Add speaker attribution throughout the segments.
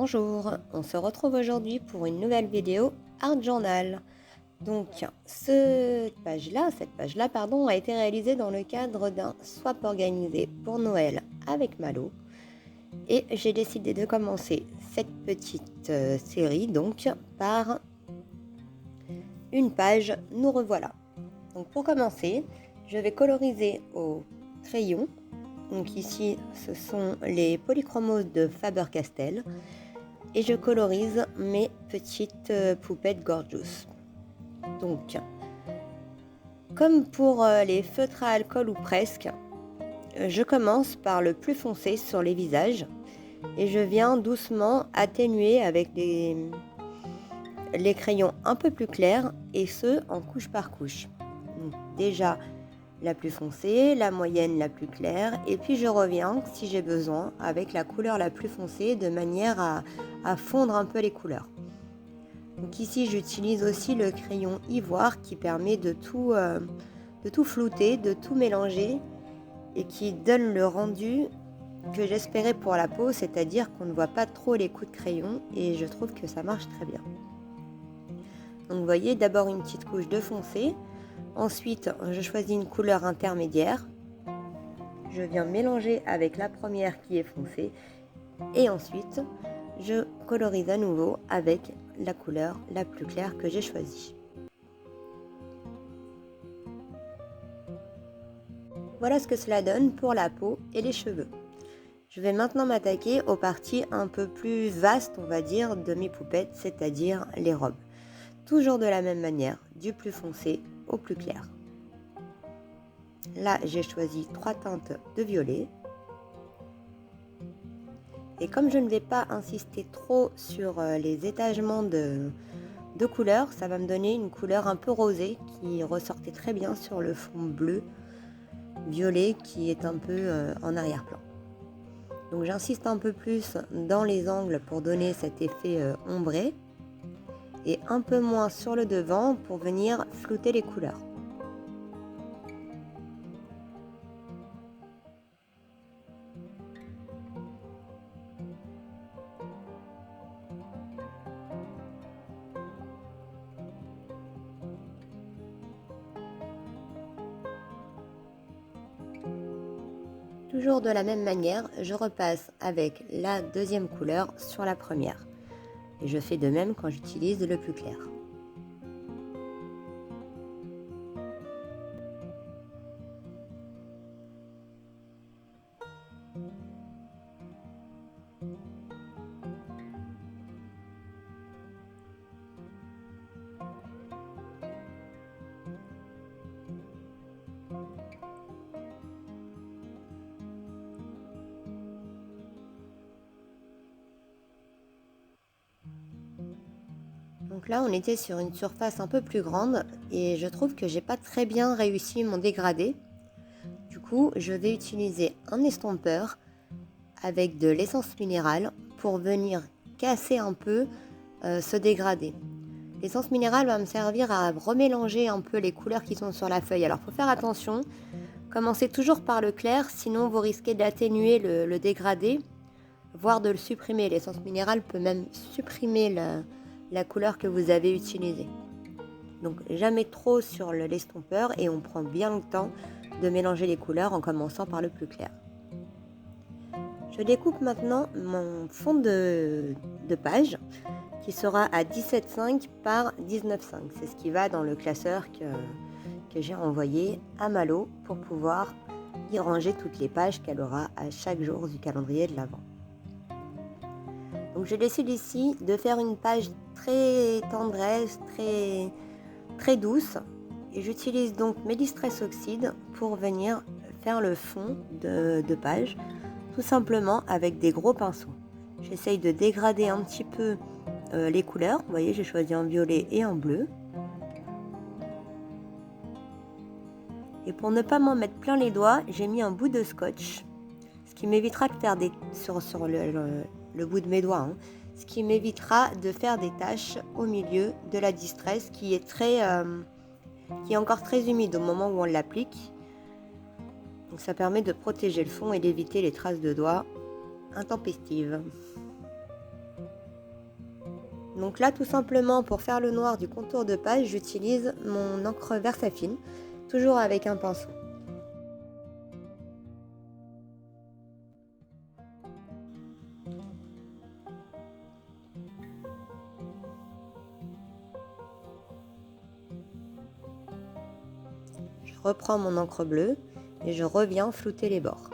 Speaker 1: Bonjour, on se retrouve aujourd'hui pour une nouvelle vidéo Art Journal. Donc cette page-là, a été réalisée dans le cadre d'un swap organisé pour Noël avec Malo. Et j'ai décidé de commencer cette petite série donc par une page Nous revoilà. Donc pour commencer, je vais coloriser au crayon. Donc ici, ce sont les polychromos de Faber-Castell. Et je colorise mes petites poupettes Gorgeous. Donc, comme pour les feutres à alcool ou presque, je commence par le plus foncé sur les visages et je viens doucement atténuer avec les crayons un peu plus clairs et ce en couche par couche. Donc, déjà la plus foncée, la moyenne la plus claire et puis je reviens si j'ai besoin avec la couleur la plus foncée de manière à fondre un peu les couleurs. Donc ici j'utilise aussi le crayon ivoire qui permet de tout flouter, de tout mélanger et qui donne le rendu que j'espérais pour la peau, c'est-à-dire qu'on ne voit pas trop les coups de crayon et je trouve que ça marche très bien. Donc vous voyez, d'abord une petite couche de foncé, ensuite je choisis une couleur intermédiaire, je viens mélanger avec la première qui est foncée et ensuite je colorise à nouveau avec la couleur la plus claire que j'ai choisie. Voilà ce que cela donne pour la peau et les cheveux. Je vais maintenant m'attaquer aux parties un peu plus vastes, on va dire, de mes poupettes, c'est-à-dire les robes. Toujours de la même manière, du plus foncé au plus clair. Là, j'ai choisi 3 teintes de violet. Et comme je ne vais pas insister trop sur les étagements de couleurs, ça va me donner une couleur un peu rosée qui ressortait très bien sur le fond bleu violet qui est un peu en arrière-plan. Donc j'insiste un peu plus dans les angles pour donner cet effet ombré et un peu moins sur le devant pour venir flouter les couleurs. Toujours de la même manière, je repasse avec la deuxième couleur sur la première. Et je fais de même quand j'utilise le plus clair. Donc là, on était sur une surface un peu plus grande et je trouve que j'ai pas très bien réussi mon dégradé. Du coup, je vais utiliser un estompeur avec de l'essence minérale pour venir casser un peu ce dégradé. L'essence minérale va me servir à remélanger un peu les couleurs qui sont sur la feuille. Alors, il faut faire attention, commencez toujours par le clair, sinon vous risquez d'atténuer le dégradé, voire de le supprimer. L'essence minérale peut même supprimer la couleur que vous avez utilisée. Donc jamais trop sur l'estompeur et on prend bien le temps de mélanger les couleurs en commençant par le plus clair. Je découpe maintenant mon fond de page qui sera à 17,5 par 19,5. C'est ce qui va dans le classeur que j'ai envoyé à Malo pour pouvoir y ranger toutes les pages qu'elle aura à chaque jour du calendrier de l'Avent. Donc je décide ici de faire une page très tendresse, très douce. Et j'utilise donc mes Distress Oxide pour venir faire le fond de page, tout simplement avec des gros pinceaux. J'essaye de dégrader un petit peu les couleurs. Vous voyez, j'ai choisi un violet et un bleu. Et pour ne pas m'en mettre plein les doigts, j'ai mis un bout de scotch, ce qui m'évitera de faire des sur le bout de mes doigts, ce qui m'évitera de faire des taches au milieu de la Distress qui est encore très humide au moment où on l'applique. Donc ça permet de protéger le fond et d'éviter les traces de doigts intempestives. Donc là, tout simplement, pour faire le noir du contour de page, j'utilise mon encre Versafine, toujours avec un pinceau. Je reprends mon encre bleue et je reviens flouter les bords.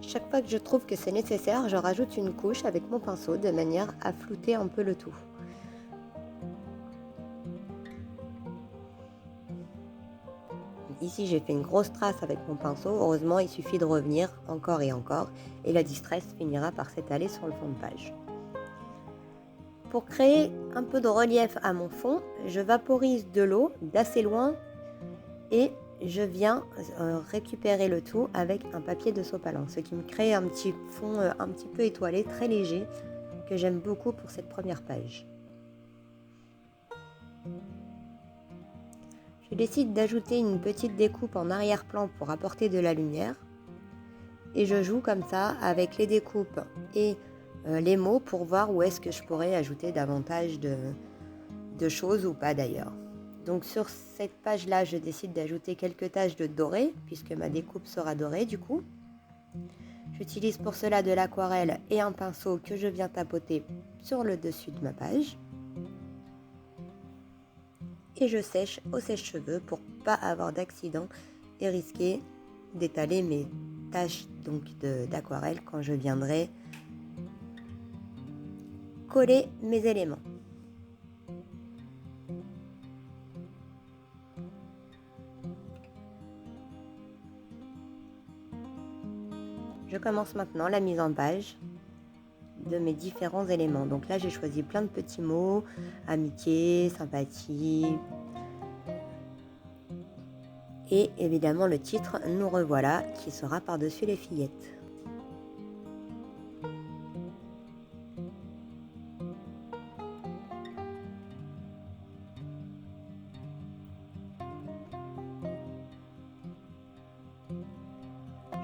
Speaker 1: Chaque fois que je trouve que c'est nécessaire, je rajoute une couche avec mon pinceau de manière à flouter un peu le tout. Ici, j'ai fait une grosse trace avec mon pinceau. Heureusement, il suffit de revenir encore et la distress finira par s'étaler sur le fond de page. Pour créer un peu de relief à mon fond, je vaporise de l'eau d'assez loin et je viens récupérer le tout avec un papier de sopalin, ce qui me crée un petit fond un petit peu étoilé, très léger, que j'aime beaucoup pour cette première page. Je décide d'ajouter une petite découpe en arrière-plan pour apporter de la lumière et je joue comme ça avec les découpes et les mots pour voir où est-ce que je pourrais ajouter davantage de choses ou pas d'ailleurs. Donc sur cette page-là, je décide d'ajouter quelques taches de doré, puisque ma découpe sera dorée du coup. J'utilise pour cela de l'aquarelle et un pinceau que je viens tapoter sur le dessus de ma page. Et je sèche au sèche-cheveux pour pas avoir d'accident et risquer d'étaler mes taches d'aquarelle quand je viendrai coller mes éléments. Je commence maintenant la mise en page de mes différents éléments. Donc là, j'ai choisi plein de petits mots, amitié, sympathie. Et évidemment, le titre, nous revoilà, qui sera par-dessus les fillettes.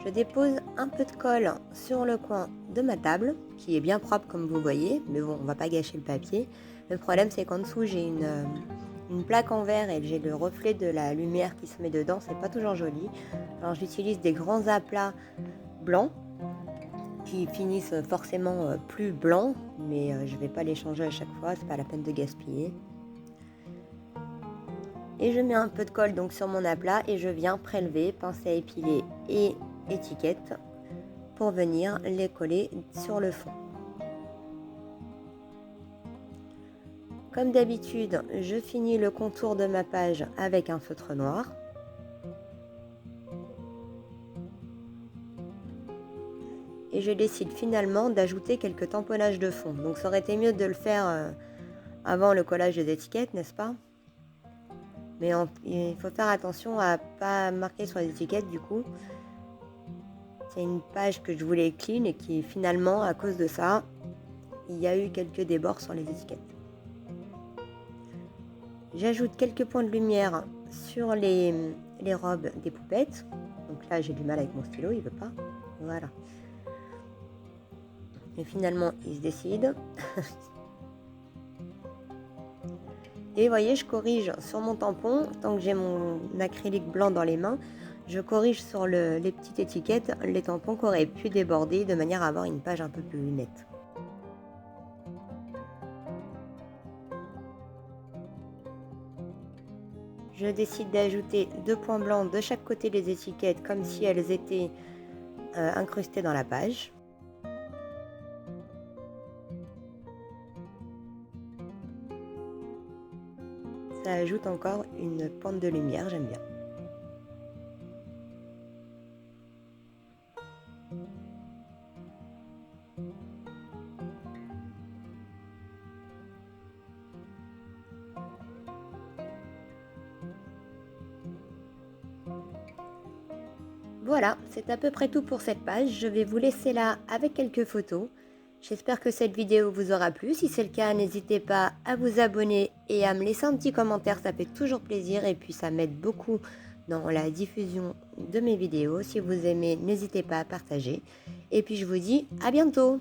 Speaker 1: Je dépose un peu de colle sur le coin de ma table, qui est bien propre comme vous voyez, mais bon, on va pas gâcher le papier. Le problème, c'est qu'en dessous, j'ai une plaque en verre et j'ai le reflet de la lumière qui se met dedans, c'est pas toujours joli. Alors j'utilise des grands aplats blancs qui finissent forcément plus blancs, mais je vais pas les changer à chaque fois, c'est pas la peine de gaspiller. Et je mets un peu de colle donc sur mon aplat et je viens prélever, pince à épiler et étiquette pour venir les coller sur le fond. Comme d'habitude, je finis le contour de ma page avec un feutre noir. Et je décide finalement d'ajouter quelques tamponnages de fond. Donc ça aurait été mieux de le faire avant le collage des étiquettes, n'est-ce pas? Mais il faut faire attention à ne pas marquer sur les étiquettes du coup. C'est une page que je voulais clean et qui finalement, à cause de ça, il y a eu quelques débords sur les étiquettes. J'ajoute quelques points de lumière sur les robes des poupettes. Donc là, j'ai du mal avec mon stylo, il veut pas. Voilà. Et finalement, il se décide. Et vous voyez, je corrige sur mon tampon, tant que j'ai mon acrylique blanc dans les mains, je corrige sur les petites étiquettes les tampons qui auraient pu déborder de manière à avoir une page un peu plus nette. Je décide d'ajouter 2 points blancs de chaque côté des étiquettes comme si elles étaient incrustées dans la page. Ça ajoute encore une pointe de lumière, j'aime bien. Voilà, c'est à peu près tout pour cette page. Je vais vous laisser là avec quelques photos J'espère que cette vidéo vous aura plu. Si c'est le cas, n'hésitez pas à vous abonner et à me laisser un petit commentaire, ça fait toujours plaisir et puis ça m'aide beaucoup dans la diffusion de mes vidéos. Si vous aimez, n'hésitez pas à partager. Et puis je vous dis à bientôt.